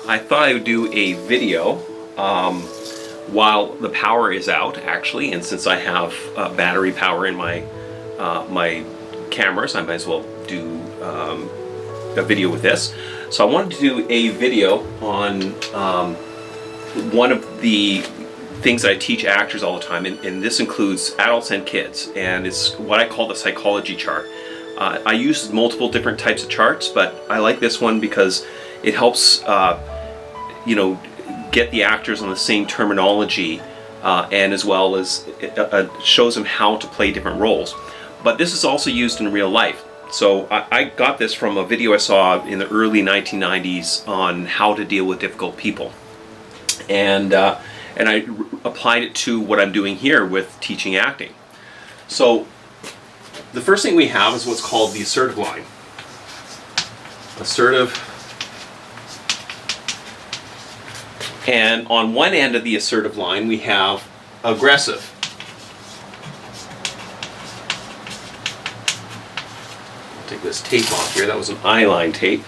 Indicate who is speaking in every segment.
Speaker 1: I thought I would do a video while the power is out, actually, and since I have battery power in my my cameras, I might as well do a video with this. So I wanted to do a video on one of the things that I teach actors all the time, and this includes adults and kids, and it's what I call the psychology chart. I use multiple different types of charts, but I like this one because it helps get the actors on the same terminology, and as well as it shows them how to play different roles. But this is also used in real life. So I got this from a video I saw in the early 1990s on how to deal with difficult people, and I applied it to what I'm doing here with teaching acting. So the first thing we have is what's called the assertive line. Assertive. And on one end of the assertive line we have aggressive. I'll take this tape off here. That was an eyeline tape.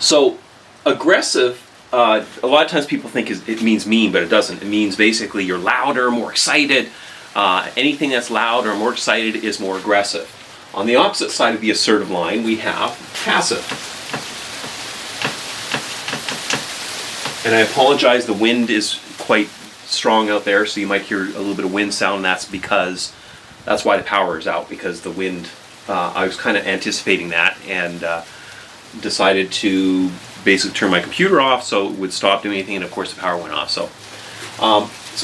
Speaker 1: So aggressive, a lot of times people think it means mean, but it doesn't. It means basically you're louder, more excited. Anything that's loud or more excited is more aggressive. On the opposite side of the assertive line we have passive. And I apologize, the wind is quite strong out there, so you might hear a little bit of wind sound. That's why the power is out, because the wind, I was kind of anticipating that, and decided to basically turn my computer off so it would stop doing anything, and of course the power went off. So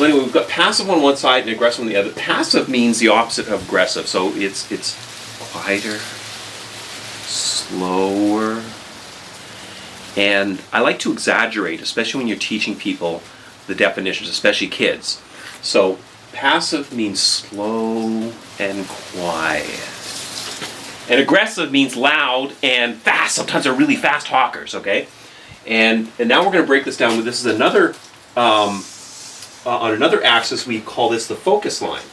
Speaker 1: anyway, we've got passive on one side and aggressive on the other. Passive means the opposite of aggressive, so it's quieter, slower. And I like to exaggerate, especially when you're teaching people the definitions, especially kids. So passive means slow and quiet. And aggressive means loud and fast. Sometimes they're really fast talkers, okay? And now we're going to break this down. This is another, on another axis, we call this the focus line.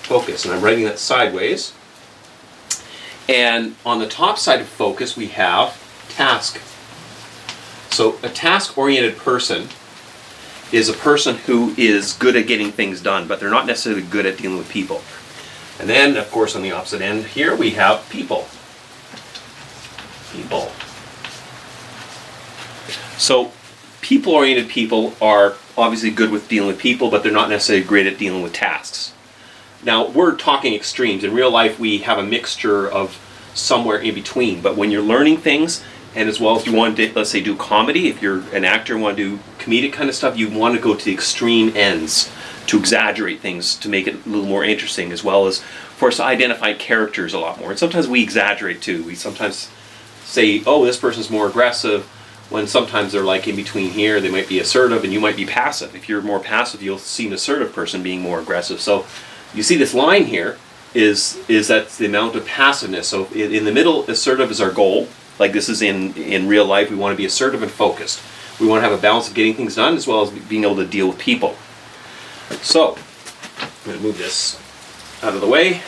Speaker 1: Focus, and I'm writing that sideways. And on the top side of focus, we have task. So a task-oriented person is a person who is good at getting things done, but they're not necessarily good at dealing with people. And then, of course, on the opposite end here, we have people. People. So people-oriented people are obviously good with dealing with people, but they're not necessarily great at dealing with tasks. Now, we're talking extremes. In real life, we have a mixture of somewhere in between, but when you're learning things, and as well as you want to, let's say, do comedy, if you're an actor and want to do comedic kind of stuff, you want to go to the extreme ends to exaggerate things to make it a little more interesting, as well as for us to identify characters a lot more. And sometimes we exaggerate too. We sometimes say, oh, this person's more aggressive, when sometimes they're like in between here. They might be assertive and you might be passive. If you're more passive, you'll see an assertive person being more aggressive. So you see this line here is that's the amount of passiveness. So in the middle, assertive is our goal. Like this is in real life, we want to be assertive and focused. We want to have a balance of getting things done as well as being able to deal with people. So I'm going to move this out of the way.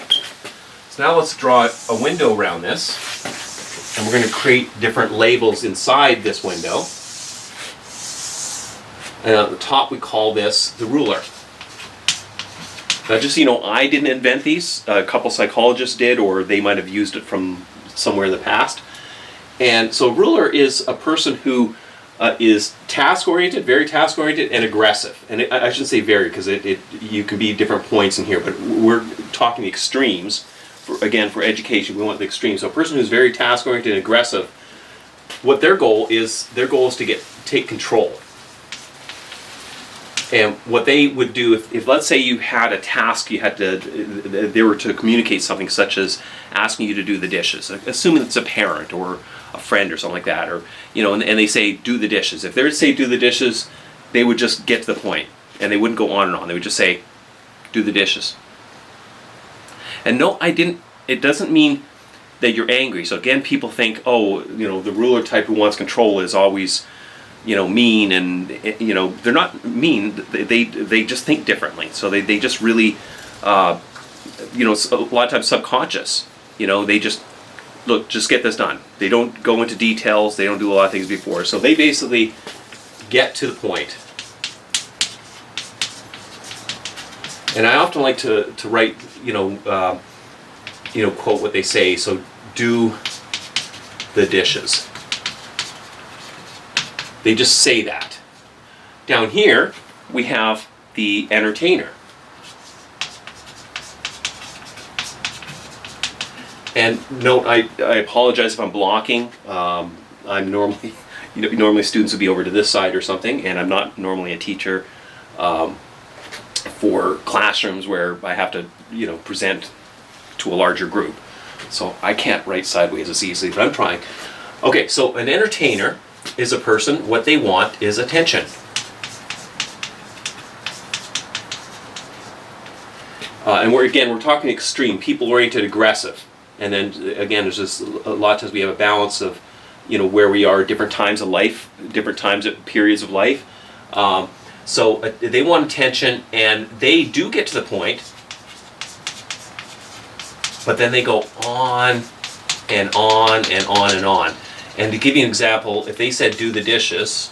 Speaker 1: So now let's draw a window around this, and we're going to create different labels inside this window. And at the top we call this the ruler. Now just so you know, I didn't invent these. A couple psychologists did, or they might have used it from somewhere in the past. And so ruler is a person who is task-oriented, very task-oriented, and aggressive. And I shouldn't say very, because you can be different points in here, but we're talking the extremes. Again, for education, we want the extremes. So a person who's very task-oriented and aggressive, what their goal is to take control. And what they would do, if let's say you had a task, they were to communicate something such as asking you to do the dishes, assuming it's a parent or a friend or something like that, or and they say do the dishes. If they were to say do the dishes, they would just get to the point, and they wouldn't go on and on. They would just say do the dishes. And no, I didn't. It doesn't mean that you're angry. So again, people think, oh, the ruler type who wants control is always mean, and they're not mean. They just think differently. So they just really it's a lot of times subconscious. They just look, just get this done. They don't go into details. They don't do a lot of things before. So they basically get to the point. And I often like to write, quote what they say. So do the dishes. They just say that. Down here, we have the entertainer. And note, I apologize if I'm blocking. I'm normally, normally students would be over to this side or something, and I'm not normally a teacher for classrooms where I have to, present to a larger group. So I can't write sideways as easily, but I'm trying. Okay, so an entertainer is a person, what they want is attention. And we're talking extreme, people-oriented, aggressive. And then again, there's just a lot of times we have a balance of, where we are at different times of life, different times at periods of life. So they want attention, and they do get to the point, but then they go on and on and on and on. And to give you an example, if they said do the dishes,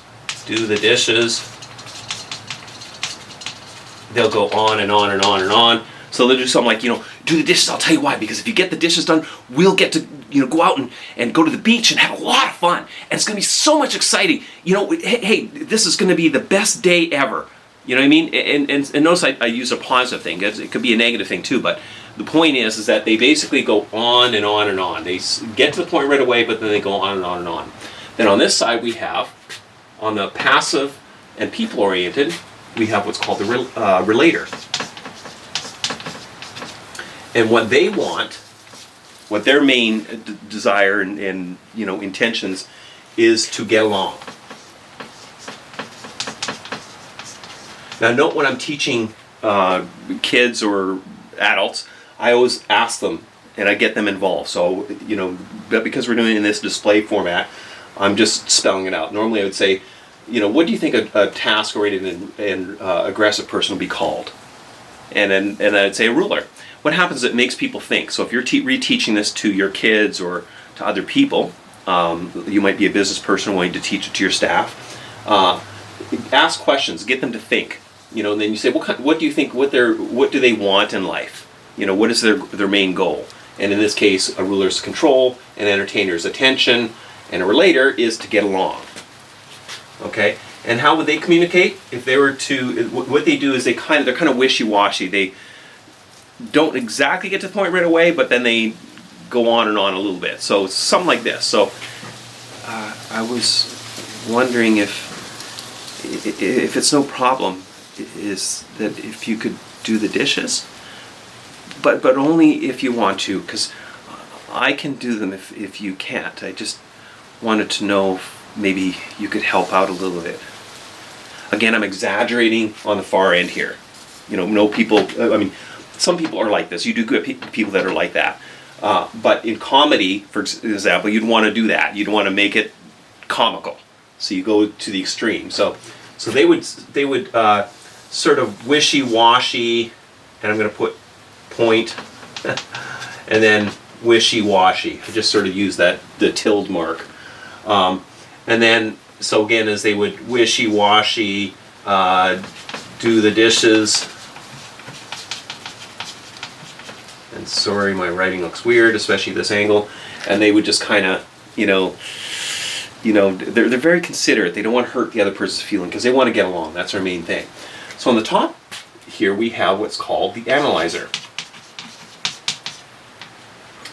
Speaker 1: they'll go on and on and on and on. So they'll do something like, do the dishes, I'll tell you why, because if you get the dishes done, we'll get to, go out and go to the beach and have a lot of fun. And it's going to be so much exciting. Hey, this is going to be the best day ever. You know what I mean? And notice I use a positive thing. It could be a negative thing too, but the point is that they basically go on and on and on. They get to the point right away, but then they go on and on and on. Then on this side we have, on the passive and people-oriented, we have what's called the relator. And what they want, what their main desire and intentions is to get along. Now note when I'm teaching kids or adults, I always ask them and I get them involved. So, but because we're doing it in this display format, I'm just spelling it out. Normally I would say, what do you think a task-oriented and aggressive person will be called? And then I'd say a ruler. What happens is it makes people think. So if you're reteaching this to your kids or to other people, you might be a business person wanting to teach it to your staff. Ask questions, get them to think. And then you say, what do you think? What do they want in life? What is their main goal? And in this case, a ruler is control, an entertainer is attention, and a relator is to get along. Okay. And how would they communicate? If they were to, what they do is they're kind of wishy-washy. They don't exactly get to the point right away, but then they go on and on a little bit. So it's something like this. So I was wondering if it's no problem, is that if you could do the dishes, but only if you want to, because I can do them if you can't. I just wanted to know if maybe you could help out a little bit. Again, I'm exaggerating on the far end here. No people, some people are like this. You do good people that are like that. But in comedy, for example, you'd want to do that. You'd want to make it comical. So you go to the extreme. So they would sort of wishy-washy, and I'm going to put point, and then wishy-washy. I just sort of use the tilde mark. And then, so again, as they would wishy-washy, do the dishes. And sorry, my writing looks weird, especially this angle. And they would just kind of, they're very considerate. They don't want to hurt the other person's feeling because they want to get along. That's our main thing. So on the top here we have what's called the analyzer.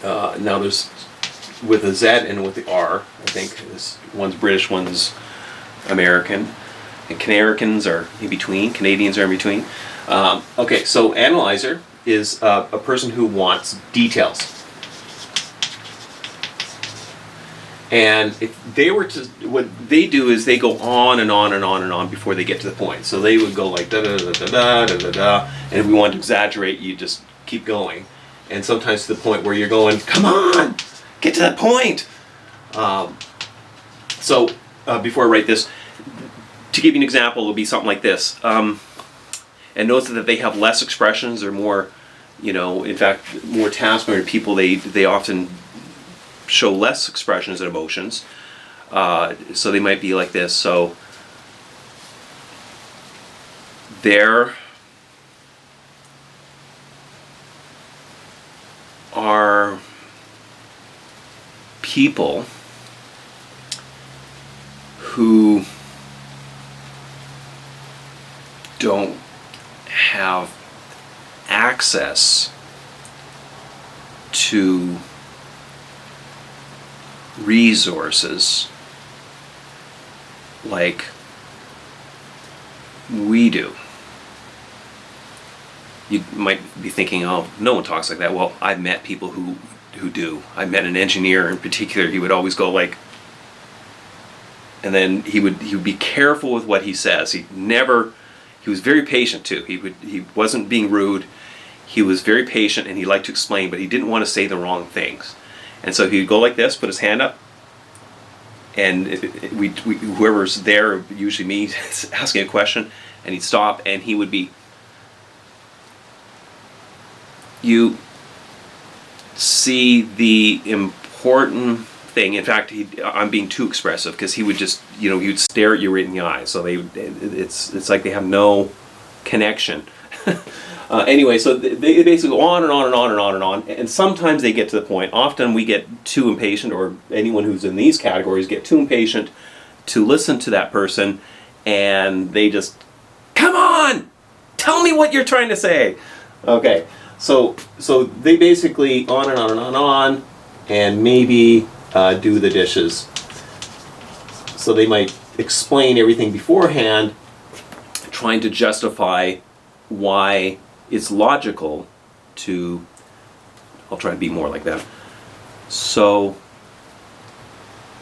Speaker 1: Now there's with a Z and with the R, I think. One's British, one's American. And Canadians are in between. Okay, so analyzer is a person who wants details. And if they were to, what they do is they go on and on and on and on before they get to the point. So they would go like da da da da da da da da, and if we want to exaggerate, you just keep going. And sometimes to the point where you're going, come on, get to that point. Before I write this, to give you an example, it would be something like this. And notice that they have less expressions or more, in fact, more task-oriented people. They often show less expressions and emotions. So they might be like this. So there are people who don't have access to resources like we do. You might be thinking, oh, no one talks like that. Well, I've met people who do. I met an engineer in particular. He would always go like, and then he would be careful with what he says. He was very patient too. He wasn't being rude. He was very patient, and he liked to explain, but he didn't want to say the wrong things. And so he'd go like this, put his hand up, and whoever's there, usually me, asking a question, and he'd stop, and he would be, you see the important thing. In fact, I'm being too expressive, because he would just, he would stare at you right in the eyes. So it's like they have no connection. Anyway, so they basically go on and on and on and on and on, and sometimes they get to the point. Often we get too impatient, or anyone who's in these categories get too impatient to listen to that person, and they just, come on, tell me what you're trying to say. Okay, so they basically on and on and on and on, and maybe do the dishes. So they might explain everything beforehand, trying to justify why it's logical to, I'll try to be more like that. So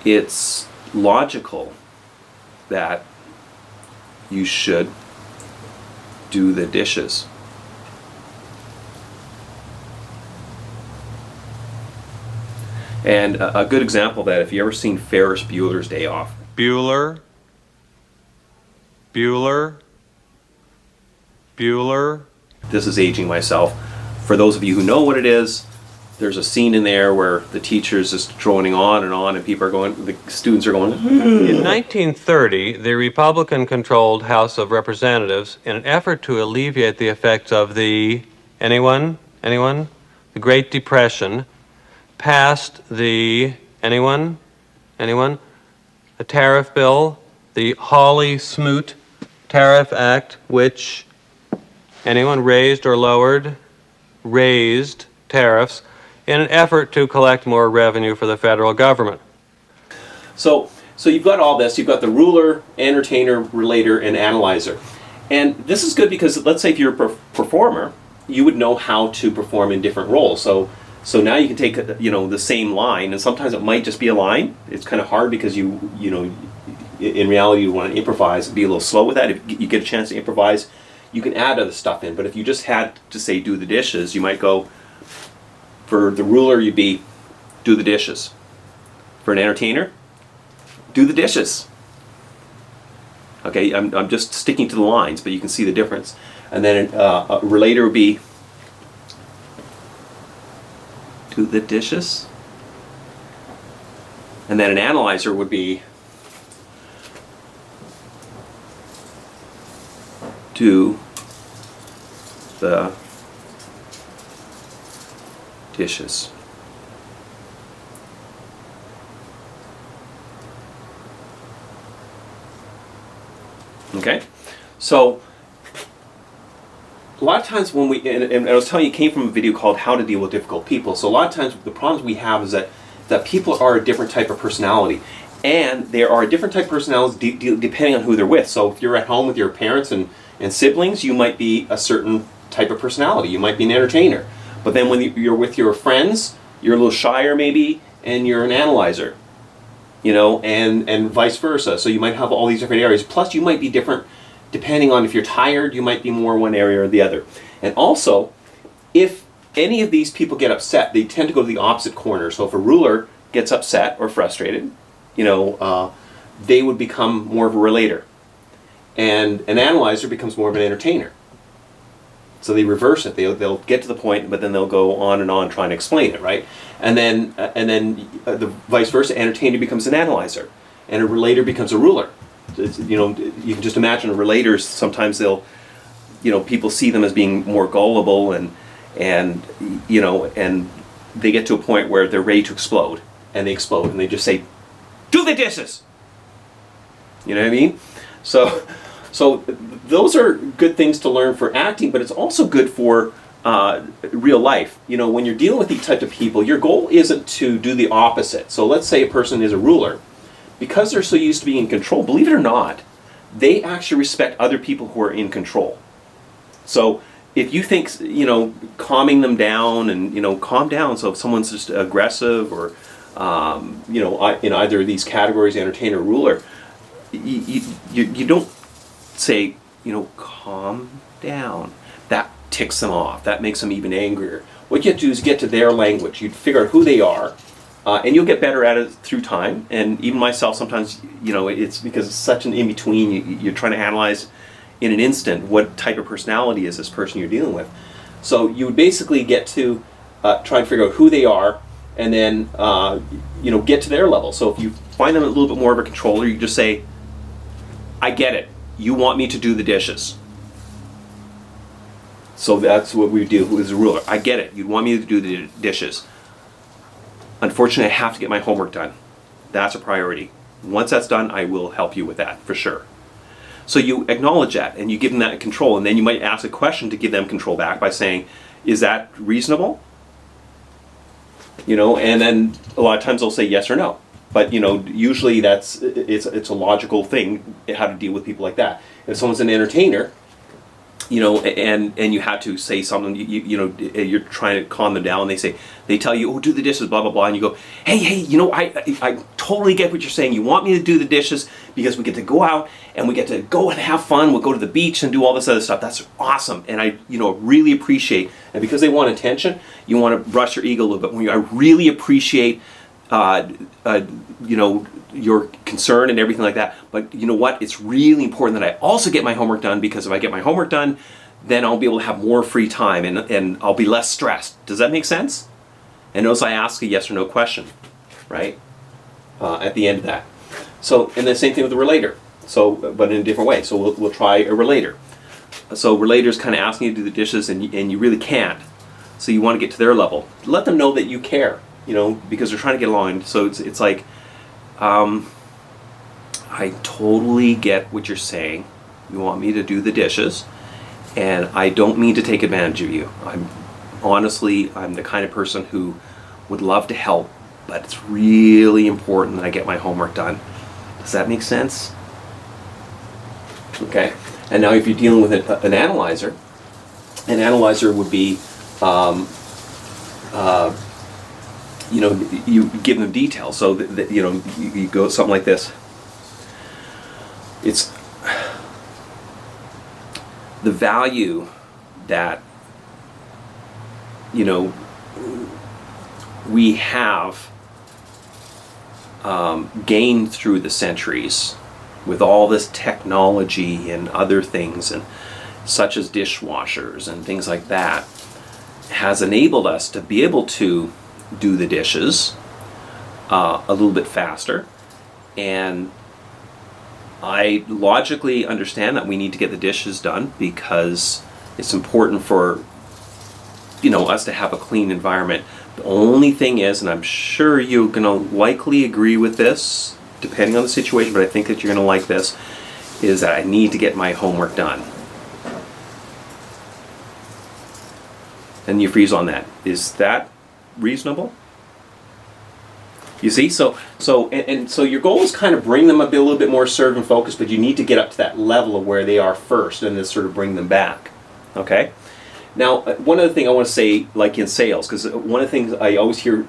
Speaker 1: it's logical that you should do the dishes. And a good example of that, if you ever seen Ferris Bueller's Day Off.
Speaker 2: Bueller.
Speaker 1: This is aging myself. For those of you who know what it is, there's a scene in there where the teacher's just droning on, and people are going, the students are going.
Speaker 2: In 1930, the Republican-controlled House of Representatives, in an effort to alleviate the effects of the, anyone? The Great Depression, passed the, anyone? A tariff bill, the Hawley-Smoot Tariff Act, which anyone raised or lowered? Raised tariffs in an effort to collect more revenue for the federal government.
Speaker 1: So you've got all this. You've got the ruler, entertainer, relator, and analyzer. And this is good because, let's say if you're a performer, you would know how to perform in different roles. So now you can take the same line, and sometimes it might just be a line. It's kind of hard because you in reality you want to improvise, be a little slow with that. If you get a chance to improvise, you can add other stuff in. But if you just had to say do the dishes, you might go, for the ruler you'd be do the dishes. For an entertainer, do the dishes. Okay, I'm just sticking to the lines, but you can see the difference. And then a relator would be do the dishes. And then an analyzer would be do the dishes. Okay, so a lot of times when we, and I was telling you, it came from a video called How to Deal with Difficult People. So a lot of times the problems we have is that people are a different type of personality. And there are different type of personalities depending on who they're with. So if you're at home with your parents and siblings, you might be a certain type of personality. You might be an entertainer. But then when you're with your friends, you're a little shyer maybe, and you're an analyzer. And vice versa. So you might have all these different areas. Plus you might be different depending on if you're tired, you might be more one area or the other. And also, if any of these people get upset, they tend to go to the opposite corner. So if a ruler gets upset or frustrated, they would become more of a relator. And an analyzer becomes more of an entertainer. So they reverse it. They'll get to the point, but then they'll go on and on trying to explain it, right? And then the vice versa. Entertainer becomes an analyzer, and a relator becomes a ruler. You can just imagine a relator. Sometimes they'll, people see them as being more gullible, and they get to a point where they're ready to explode, and they explode, and they just say, "Do the dishes." You know what I mean? So those are good things to learn for acting, but it's also good for real life. When you're dealing with these types of people, your goal isn't to do the opposite. So let's say a person is a ruler. Because they're so used to being in control, believe it or not, they actually respect other people who are in control. So if you think, calming them down and, calm down. So if someone's just aggressive or, in either of these categories, entertainer or ruler, you don't say, calm down. That ticks them off. That makes them even angrier. What you have to do is get to their language. You figure out who they are, and you'll get better at it through time. And even myself, sometimes, it's because it's such an in-between. You're trying to analyze in an instant what type of personality is this person you're dealing with. So you would basically get to try and figure out who they are, and then, get to their level. So if you find them a little bit more of a controller, you just say, "I get it. You want me to do the dishes." So that's what we do as a ruler. "I get it. You'd want me to do the dishes. Unfortunately, I have to get my homework done. That's a priority. Once that's done, I will help you with that, for sure." So you acknowledge that, and you give them that control, and then you might ask a question to give them control back by saying, "Is that reasonable?" And then a lot of times they'll say yes or no. But usually it's a logical thing how to deal with people like that. If someone's an entertainer, and you have to say something, you're trying to calm them down, and they tell you, "Oh, do the dishes, blah blah blah," and you go, hey, I totally get what you're saying. You want me to do the dishes because we get to go out and we get to go and have fun. We'll go to the beach and do all this other stuff. That's awesome, and I really appreciate. And because they want attention, you want to brush your ego a little bit. When I really appreciate your concern and everything like that. But you know what? It's really important that I also get my homework done, because if I get my homework done, then I'll be able to have more free time and I'll be less stressed. Does that make sense? And notice I ask a yes or no question, right? At the end of that. So, and the same thing with the relator. So, but in a different way. So we'll try a relator. So relator's kind of asking you to do the dishes, and you really can't. So you want to get to their level. Let them know that you care. Because they're trying to get along. So it's like, I totally get what you're saying. You want me to do the dishes, and I don't mean to take advantage of you. I'm the kind of person who would love to help, but it's really important that I get my homework done. Does that make sense? Okay. And now if you're dealing with an analyzer would be, you give them details. So that you go something like this. It's the value that we have gained through the centuries with all this technology and other things, and such as dishwashers and things like that, has enabled us to be able to do the dishes a little bit faster. And I logically understand that we need to get the dishes done because it's important for us to have a clean environment. The only thing is, and I'm sure you're going to likely agree with this depending on the situation, but I think that you're going to like this, is that I need to get my homework done. And you freeze on that. Is that reasonable? You see, so your goal is kind of bring them a little bit more serve and focus, but you need to get up to that level of where they are first, and then sort of bring them back. Okay. Now, one other thing I want to say, like in sales, because one of the things I always hear,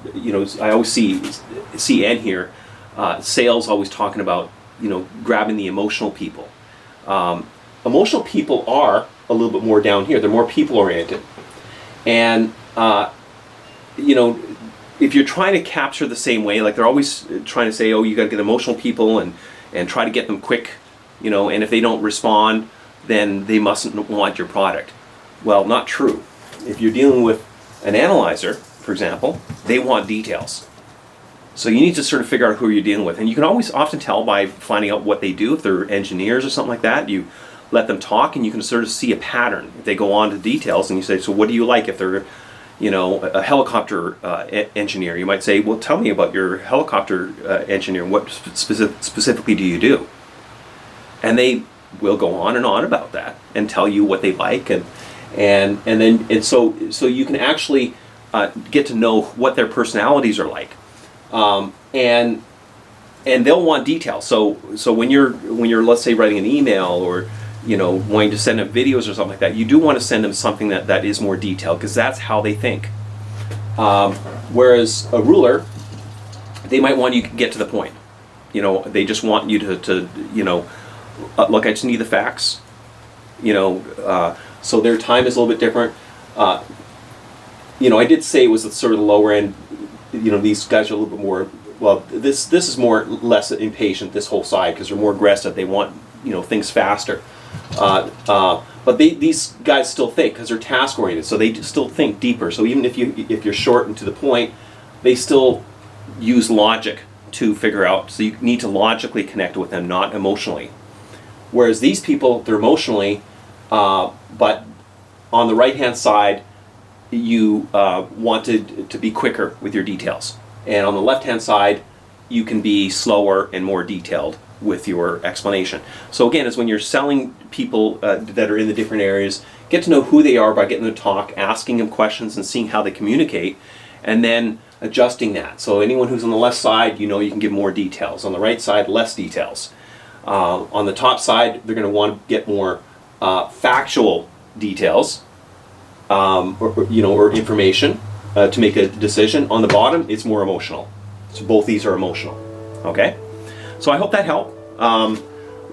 Speaker 1: I always see and hear, sales always talking about, grabbing the emotional people. Emotional people are a little bit more down here. They're more people oriented, and if you're trying to capture the same way, like they're always trying to say, oh, you got to get emotional people and try to get them quick, and if they don't respond, then they mustn't want your product. Well, not true. If you're dealing with an analyzer, for example, they want details. So you need to sort of figure out who you're dealing with. And you can always often tell by finding out what they do. If they're engineers or something like that, you let them talk and you can sort of see a pattern. If they go on to details and you say, so what do you like? If they're, you know, a helicopter engineer, you might say, well, tell me about your helicopter engineer. What specifically do you do? And they will go on and on about that and tell you what they like, so you can actually get to know what their personalities are like, and they'll want details. So when you're let's say writing an email or wanting to send them videos or something like that, you do want to send them something that is more detailed, because that's how they think. Whereas a ruler, they might want you to get to the point. They just want you to look, I just need the facts. So their time is a little bit different. I did say it was the sort of the lower end. These guys are a little bit more. Well, this is less impatient. This whole side, because they're more aggressive. They want things faster. But these guys still think, because they're task oriented. So they still think deeper. So even if you're short and to the point, they still use logic to figure out. So you need to logically connect with them, not emotionally. Whereas these people, they're emotionally, but on the right-hand side, you wanted to be quicker with your details. And on the left-hand side, you can be slower and more detailed with your explanation. So again, it's when you're selling people that are in the different areas, get to know who they are by getting them to talk, asking them questions and seeing how they communicate, and then adjusting that. So anyone who's on the left side, you can give more details. On the right side, less details. On the top side, they're going to want to get more factual details, or information to make a decision. On the bottom, it's more emotional. So both these are emotional. Okay? So I hope that helped.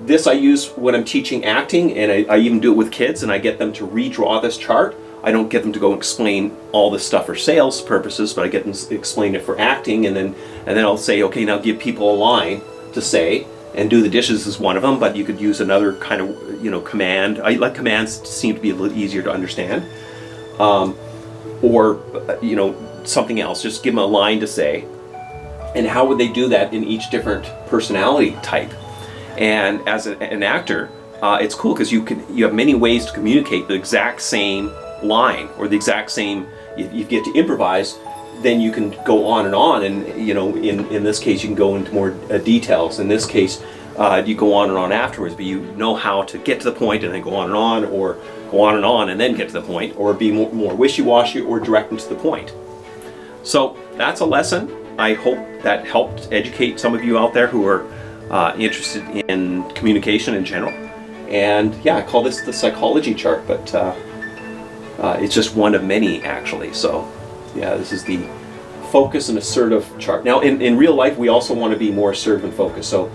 Speaker 1: This I use when I'm teaching acting, and I even do it with kids, and I get them to redraw this chart. I don't get them to go explain all this stuff for sales purposes, but I get them to explain it for acting, and then I'll say, okay, now give people a line to say, and do the dishes is one of them, but you could use another kind of command. I like commands to seem to be a little easier to understand, or something else. Just give them a line to say, and how would they do that in each different personality type? And as an actor, it's cool because you have many ways to communicate the exact same line or the exact same. If you get to improvise, then you can go on, and in this case you can go into more details. In this case, you go on afterwards, but you know how to get to the point and then go on, or go on and then get to the point, or be more wishy-washy or direct and to the point. So that's a lesson. I hope that helped educate some of you out there who are interested in communication in general. And yeah, I call this the psychology chart, but it's just one of many actually. So yeah, this is the focus and assertive chart. Now in real life, we also want to be more assertive and focused. So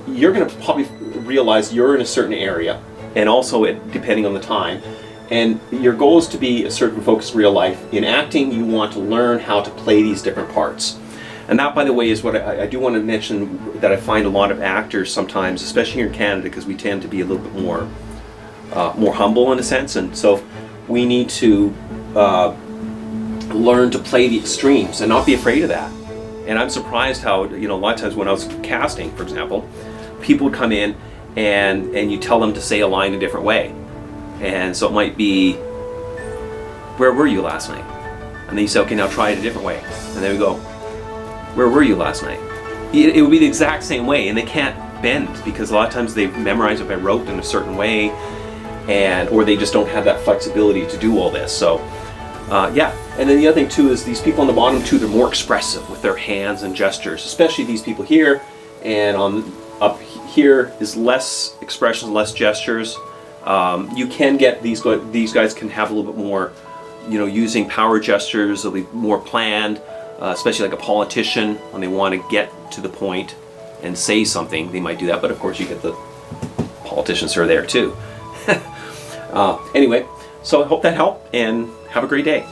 Speaker 1: you're going to probably realize you're in a certain area, and also depending on the time. And your goal is to be assertive and focused in real life. In acting, you want to learn how to play these different parts. And that, by the way, is what I do want to mention, that I find a lot of actors sometimes, especially here in Canada, because we tend to be a little bit more humble in a sense. And so we need to learn to play the extremes and not be afraid of that. And I'm surprised how, a lot of times when I was casting, for example, people would come in and you tell them to say a line a different way. And so it might be, where were you last night? And then you say, okay, now try it a different way. And then we go, where were you last night? It would be the exact same way, and they can't bend because a lot of times they memorize it by rote in a certain way, or they just don't have that flexibility to do all this. So yeah. And then the other thing too is these people on the bottom too, they're more expressive with their hands and gestures, especially these people here. And up here is less expressions, less gestures. You can get these guys can have a little bit more, using power gestures. They'll be more planned, especially like a politician when they want to get to the point and say something. They might do that, but of course you get the politicians who are there too. Anyway, so I hope that helped, and have a great day.